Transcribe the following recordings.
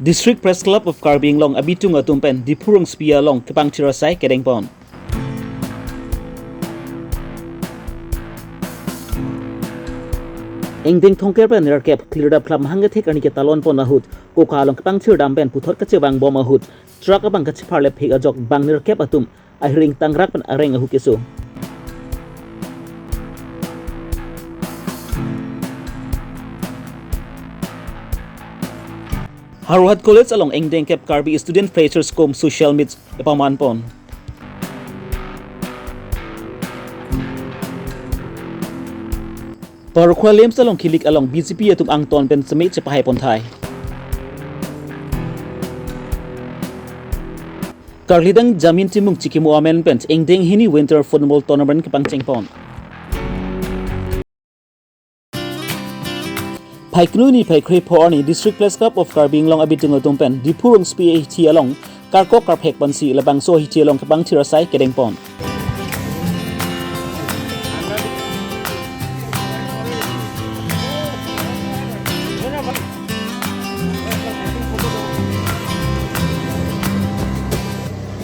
District Press Club of Karbi Longri Abirta tumpen di purung spia long kepang tirasai kedeng pon. Engdeng thongker pen nerkep clear up club hangga thek ani ke talon pon ahut ko kalong kepang tir dam pen puthot ka chebang bom ahut truck abang ka chipar le phek ajok bang nerkep atum ahring tangrak pen areng ahu keso. Harwad College along Engdeng Kep Karbi student freshers kom social meets epaman pon. Parukwa lems along kilik along BCP atum angton pen semit cepahay pon thai. Karlidang jamin timung cikimu amen pen Engdeng hini winter football tournament kepangceng pon. Paiknu ni paikri porni District Press Club of Karbi Longri Abirta tumpen di purung spia hiti along karko karpek pansi labang so hiti along kepang tirasai kedeng pon.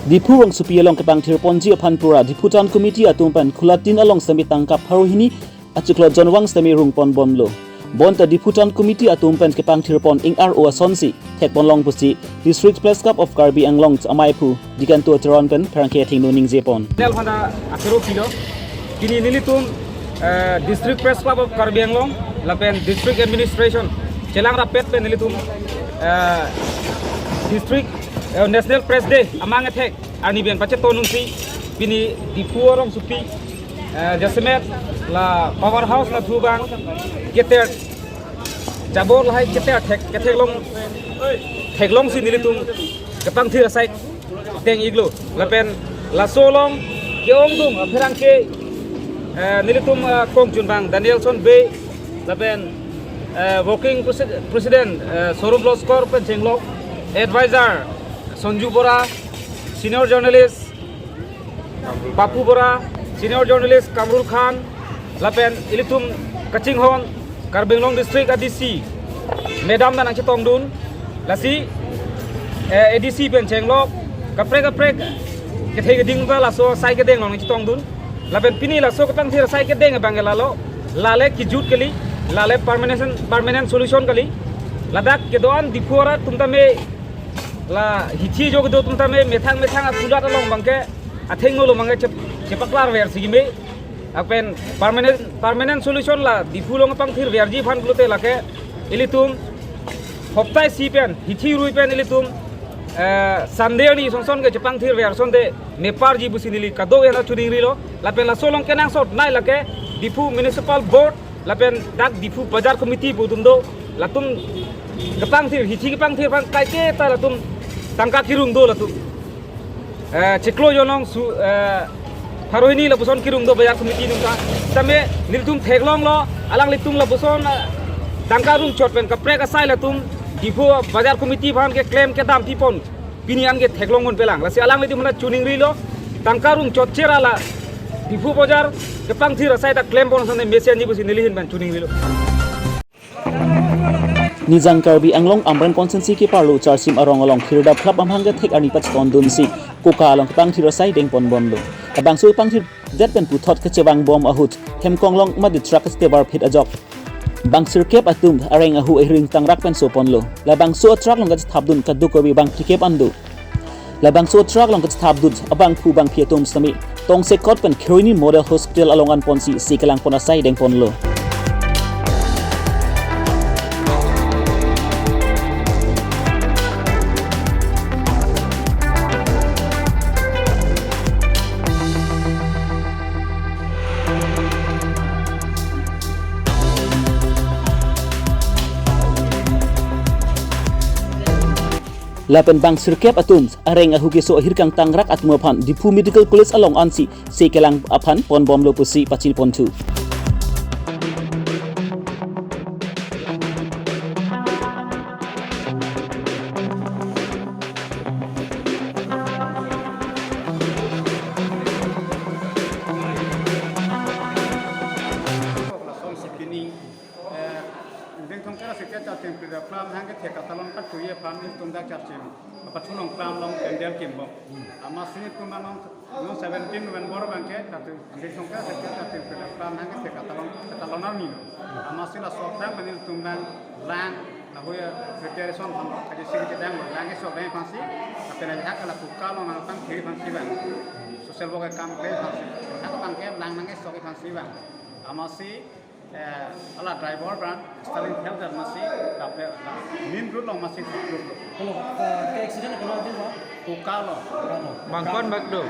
Di purung spia along kepang tirponji apanpura di Putan Committee atumpan kulatin along sami tangkap haruhini atuklo jonwang sami rungpon bomlo. Bonta di Putan Committee atumpen kepang tirpon ing RO asonsi tekpon long pusi District Press Club of Karbi Anglong amaipu dikantu teron pen perangke tingnu ning jepon. Nel handa akero kilo kini nilitum District Press Club of Karbi Anglong lapen District Administration celang rapet pen nilitum District National Press Day amang attack ani ben pacet tonung si kini di puorong supi jasmet la powerhouse la thubang keter jabor lahai keter thek long si nilitum kepang thira sai teng iglo lapen la solong keong dung pherang ke nilitum kong junbang Danielson Bay lapen working president Sorum Loskor pen chenglok advisor Sonju Bora senior journalist Papu Bora senior journalist Kamrul Khan lapen ilitum kaching hon Karbi Longri District ADC Madam dan angci tongdun lasi ADC pen chenglok kaprek kethei geding ba laso sai gedeng long angci tongdun lapen pini laso katang thira sai gedeng bang lalo lale kijut kali lale permanent solution kali ladak kedoan dipura tumtame la hichi jog do tumtame methang apulat along bangke atheng lo mangke cepaklar ver sigime apen permanent solution la difulong pang thir verji phan glute lake ilitum hoptai sipen hithi ruipen ilitum sandeoni songson ke jepang thir ver sonde nepar ji businili kado yana churingri lo lapen la solong kenang sot nai lake difu municipal board lapen dak difu bazar committee budundo latum gepang thir hithi gepang thir pang kaike ta latum tangka kirung do latum ciklo yonong su harohini la buson kirung do bazar committee nungka tame niltum theklong lo alang litung la buson tangka rung chotpen kaprek asai latum difu bazar committee phan ke claim ke dam tipon pinian ke theklong mon pelang lasi alang litum la chuning ri lo tangka rung chot chera la difu bazar ke pang thir asai ta claim bon sone mesian ji busi nilihin ban chuning ri lo Nizang Karbi Anglong amran konsensi ke parlo charsim arong along khirda club amhanga thek ani pat ton dun si koka along pang tirasai deng pon bom lo abang so pang thir that pen puthot ke chewang bom ahut hem konglong ma di truck ste bar phit ajok bang sir kep atum areng ahu ring tangrak pen so pon lo la bang so truck long ka thabdun ka du ko bi bang tikep andu la bang so truck long ka thabdun abang phu bang phietum sami tong se kot pen Khroini model hospital along an ponsi sikelang pon asai deng pon lo lapen bang sirkep atum areng ahu geso hirkang tangrak atum aphan dipu medical college along ansi sekelang aphan pon bom lo pusi pacil pon tu ding thong kara sikya chatim pira plam hang ke theka talon ka tuye pan ni tum dak chachim apa thunong plam long pendel kimbo ama sini tum manong no 17 November bangke katu ding thong kara sikya chatim pira plam hang ke theka talon ni ama sila sopra manil tum bang lang ahoya preparation ham kaje sikya dang lang ke sok dang phansi apena hak ala kukalo na tang thiri phansi bang social work kam pe phansi hak bangke lang nang ke sok phansi bang ama si ala driver brand stalin health masih tapi min road long masih road kalau ke accident kalau ada apa kukalo Bangkon bagdo.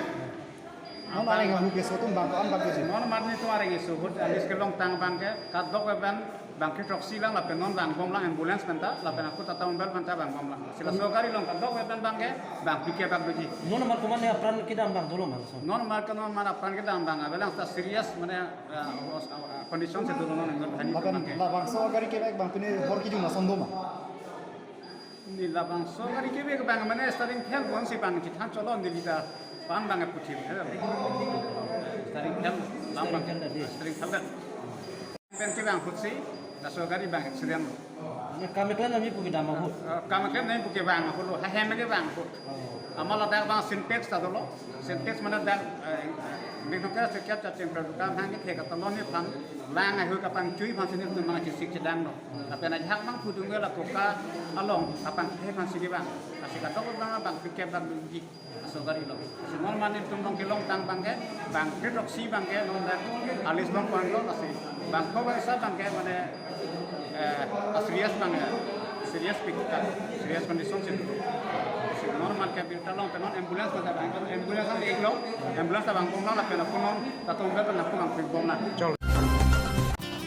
mau mana yang hukum sesuatu bangkon bangkon sih mon marni tu are ngisu hut alis ke long tang bangke kadok ban bangke troksi lang lapen non bang bom lang ambulance banta lapen aku tata umbal banta bang bom lang sila sogari long kadok ban bangke bang pike bang doji non nomor kuman ya peran kita bang dulu mas non mar kan non mar apran ke dang bang abelang sta serious mana condition se dulu non ngon dhani bangke bang so gari ke bang tuni hor ki juma sondo ma ni labang so gari ke be bang mana starting hel bon si bang ki than cholon di lita pan bang puthi starting hel lam bang starting hel pen ki bang putsi da so gari bang accident kami kan kami pergi dama hut kama ken nai puke bang ko lo ha hem ke bang ko amala da bang syntax ta dolo syntax mana da mek no ka se kya cha tem product kam hang ke ka talon ni pan lang ai hu ka pang chui pan sin tu mana chi sik chedang no tapi na hak bang pu dung la ko ka along apang he pan sik bang asik ka tok bang bang pike bang ji so gari lo semua manin tum dong kilong tang bang ke bang redoksi bang ke non da alis bang pang lo asik bang ko ba sa bang ke mana serius bang ya serius pikir serius condition sih normal ke bir talong tenon ambulance pada bang ambulance ang iglo ambulance bang bom la pela punon tatong ba na punang bom na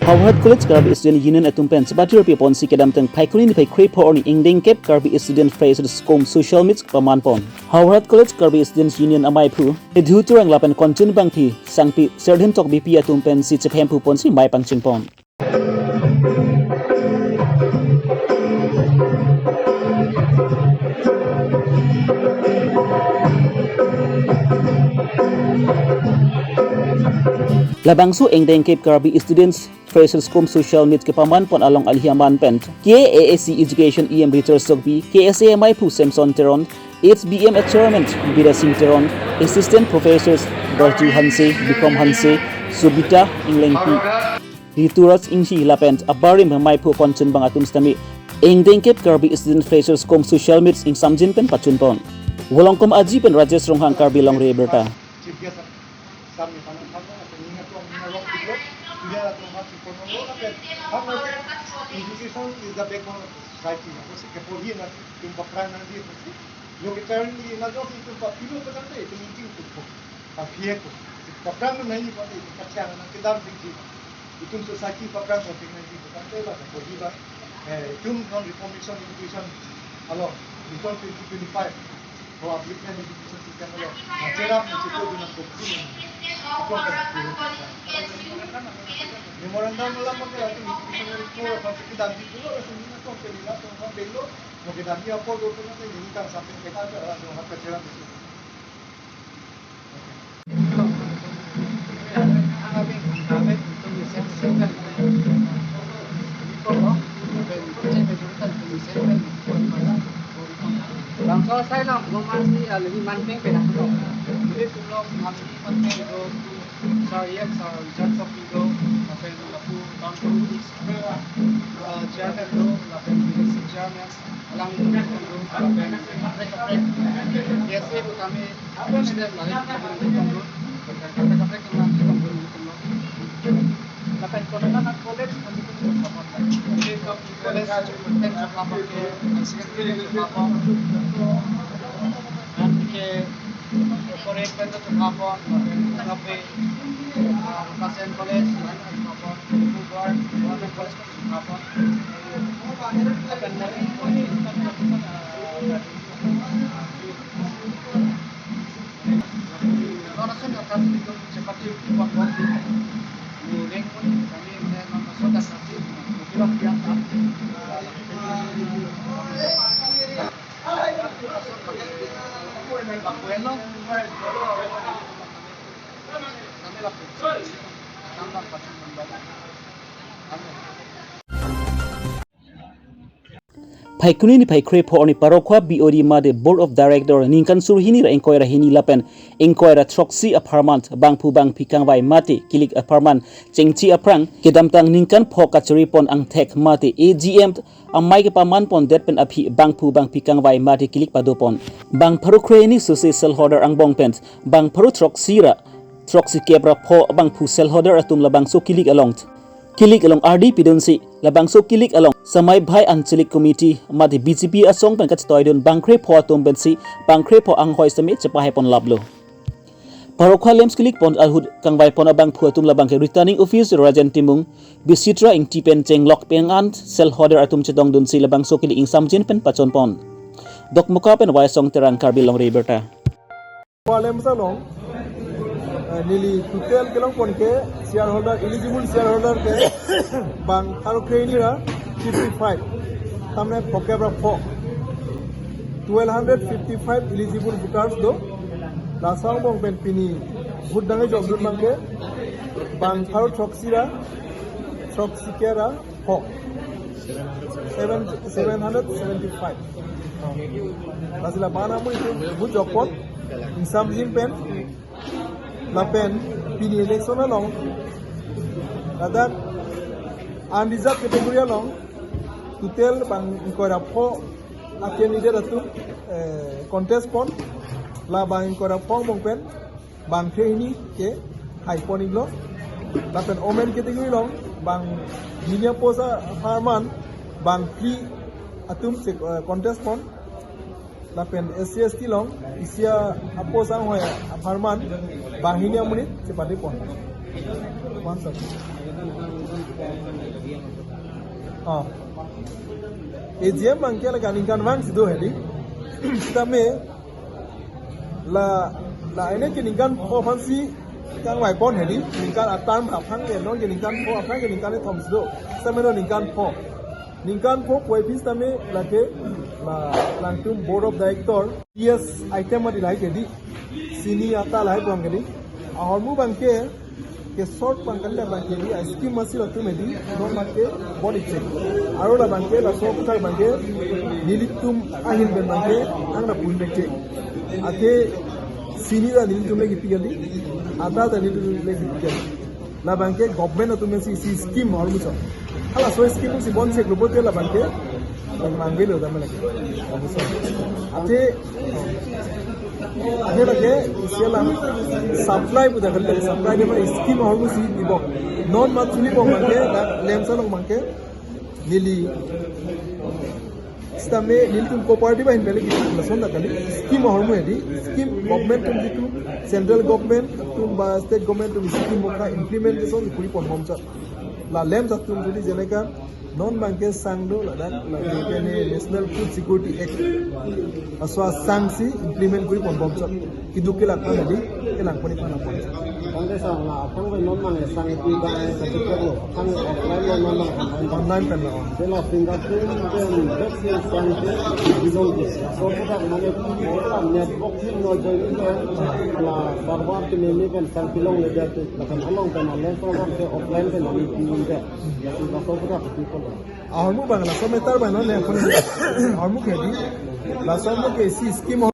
Harvard College Karbi Student Union atum pen sebati rupi ponsi kedam teng paikuni ni paikri po ni ingding kep Karbi Student Face Skom Social Meets paman pon Harvard College Karbi Student Union amai pu edhu turang lapen koncun bang thi sangpi serdhen tok BP atum pen si chephem pu ponsi mai pangching pon Labangsu engdeng kep Karbi Students Freshers Skom Social Meet ke paman pon along alhiaman pent KAAC Education EM Research Sogbi KSAMI Pu Samson Teron HBM Chairman Bida Singh Teron Assistant Professors Barju Hanse Bikram Hanse Subita Inglengpi Rituras Ingshi Lapent Abarim Mai Pu Koncun Bangatum Stami engdeng kep Karbi Student Freshers Skom Social Meets ing Samjin pen pachun pon Wolongkom Aji pen Rajesh Ronghang Karbi Longri Abirta kami panen panen atau ingat tuang menolak itu dia atau masih konon tapi kamu education is the backbone of society aku sih kepolisian nanti tumpak peran nanti itu lo kita ini najo itu papilo tu nanti itu mungkin itu tapi itu peran nanti pada itu kacang nanti dalam tinggi itu society peran nanti nanti nanti lah kepolisian itu non reformation education along before 2025 kalau applicant education system along macam itu dengan kopi memorandum lah mungkin itu itu pasti kita ambil dulu resminya tuh kita tuh ambil mau kita ambil apa dulu nanti ini kan sampai kita ada orang kecil di situ. Bangsa saya lah, masih lebih manteng pedah tu. Jadi kalau kami manteng itu, saya judge of itu, apa yang aku tahu itu, chairman itu, apa yang direksi chairman, alang itu apa yang biasa itu kami sudah melalui itu, kata-kata kami itu. Lapan konon college kami itu support. Jadi college manteng support ke, secondary support. Ke corporate benda support, tapi pasien college support, guard, government college support. Akan dari orang sudah kasih itu cepat buat waktu. Muling pun kami memang sudah kasih kurang biasa. Bueno, kami lakukan tambah pasien membantu. Phaikuni ni phaikre pho ni parokwa BOD ma de board of director ningkan sur hini ra inquiry hini lapen inquiry troxy apartment bangpu bang pikang vai mate kilik apartment chengchi aprang kedamtang ningkan pho kachuri pon ang thek mate AGM amai ke paman pon det pen aphi bangpu bang pikang vai mate kilik padopon bang parokre ni social holder ang bong pen bang paru troxy ra troxy kebra pho bangpu cell holder atum labang so kilik along RD pidonsi labang so kilik along samai bhai anchalik committee mati BJP asong pen kat toidon bangkre pho atum bensi bangkre pho ang hoi sami chapa hai pon lablo parokha lems kilik pon alhud kangwai pon abang phu atum labang ke returning officer rajan timung bisitra ing tipen chenglok pengan sel holder atum chedong dunsi labang so kilik ing samjin pen pachon pon dokmuka pen wai song terang Karbi Longri Abirta Walem salong nili total kelong pon ke shareholder eligible shareholder ke bang parokre ra 55 tamne pokebra 1255 eligible voters do la sang bong pen pini vote dangai job dun mangke bang tharo troxira troxikera 775 lasila bana mo itu vote job pot insam jim pen la pen pini election along that unreserved category along to tell bang inquire pho a candidate atu contest pon la bang inquire pho bong pen bang theni ke high pon iglo la pen omen category long bang junior posa farman bang free atum contest pon la pen SC long isia aposa hoya farman bahinia munit sepati pon one second AGM mangke la ganingan wang sido hedi tame la ene ke ningan pho fansi kang wai pon hedi ningan atan phang ke non ke ningan pho aphang ke ningan thom sido sameno ningan pho poi pis tame la ke la lantum board of director yes item adi lai hedi sini ata lai bang hedi ahormu bangke ke short pangkan da bangke di scheme masih waktu medi non bangke body check aro la bangke la so kutai bangke nilitum ahin ben bangke anda pun bangke ate sini da nilitum lagi pigali ada da nilitum lagi pigali la bangke government tu mesi si scheme aru mucho ala so scheme si bon check robote la bangke manggil da melaki ate ahe lage isiala supply buda galle supply de scheme hormu si dibo non monthly bo mangke lemsa long mangke nili stame niltum cooperative in bele lason da kali scheme hormu edi scheme government tum ditu central government tum ba state government tum scheme moka implementation kuri pon homcha la lemsa tum jodi jeneka non banke sangdo la dan la kene national food security act aswa sangsi implement kuri pon bomcha kidukil akna di kelang poni pana pon Bangke sang la thang bai non mang sang ti ba certificate lo thang offline lo non mang online pen la de la fingerprint de vaccine sang ti bizong de so ta mane ora network ni no join la server ti ni pen sang pilong le ja tu la kan along pen online program se offline pen ni ni de ya tu la so ta ti ko ahormu bang la so metar ba non le pon ahormu ke di la so mo ke si scheme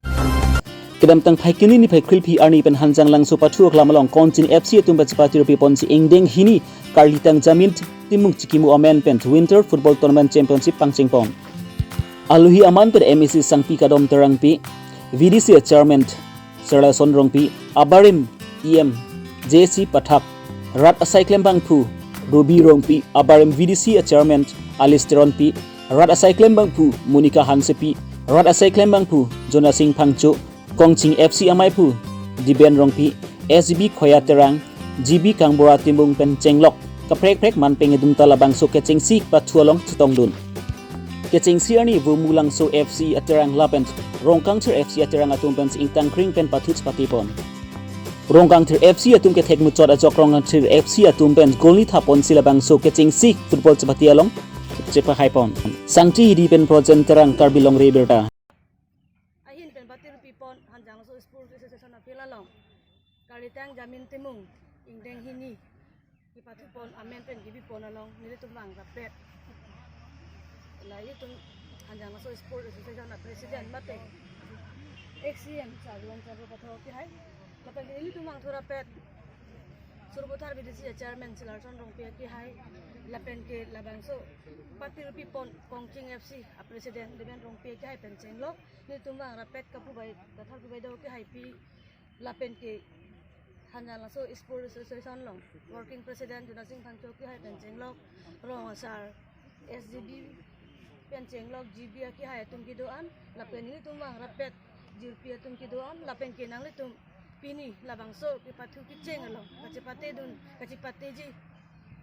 kedam tang phaikini ni phaikhril phi arni pen hanjang lang so pathuak lamalong konchin FC tumba chapati rupi ponsi engdeng hini karlitang jamin timung chikimu amen pen winter football tournament championship pangching pon aluhi aman per MEC sangpi kadom terang pi VDC chairman serla sonrong pi abarim EM JC pathak rat asai klembang phu Ruby rong pi abarim VDC chairman alisteron pi rat asai klembang phu Monica Hansepi rat asai klembang phu Jona Singh Phangchu Kongching FC amai phu Diben rongpi SB khoya terang GB kangbora timbung pen chenglok kaprek man pengedum talabang so kechengsi pathualong chutong dun kechengsi ani vumulang so FC aterang lapen rongkang thir FC aterang atum pen ingtang kring pen pathuch patipon rongkang thir FC atum ke thekmu chot ajok rongkang thir FC atum pen golni thapon silabang so kechengsi football chapati along chepa haipon sangti hidi pen project terang Karbi Longri Abirta hanjang so school association apela long kalitang jamin timung ingdeng hini ipatupon amen pen gibi pon along nili tumang kapet la itu hanjang so sport association na president mate XCM saruan saru patho ki hai lapen ini tumang thura pet suruputar bidisi chairman silarson rong pe ki hai lapen ke labang so parti rupi pon kongking FC a president deben rong pe ki hai pen chenglok ni tumang rapet kapu bai kathar bai do ki hai pi lapen ke hanjang so sport association long working president Junasing Phangcho ki hai pen chenglok rong sar SGB pen chenglok GB ki hai tum ki doan lapen ni tumang rapet jirpia tum ki doan lapen ke nang le tum pini labang so ki pathu ki cheng along kacipate dun kacipate ji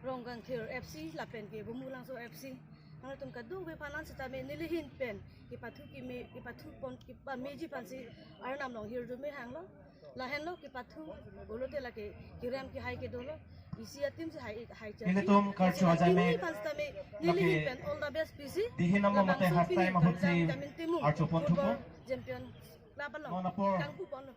ronggang thir FC lapen ke bumulang so FC nang tum kadu be panan sita me nilihin pen ki pathu pon ki pa meji pansi arnam long hir du me hang lo la hen lo ki pathu bolote la ke kiram ki hai ke dolo isi atim se hai cha ini tum karchu ajai me pansta me nilihin pen all the best PC dihinam mo mate hastai mahutsi archu pon thupo champion laban lo Monapor. kangku pon lo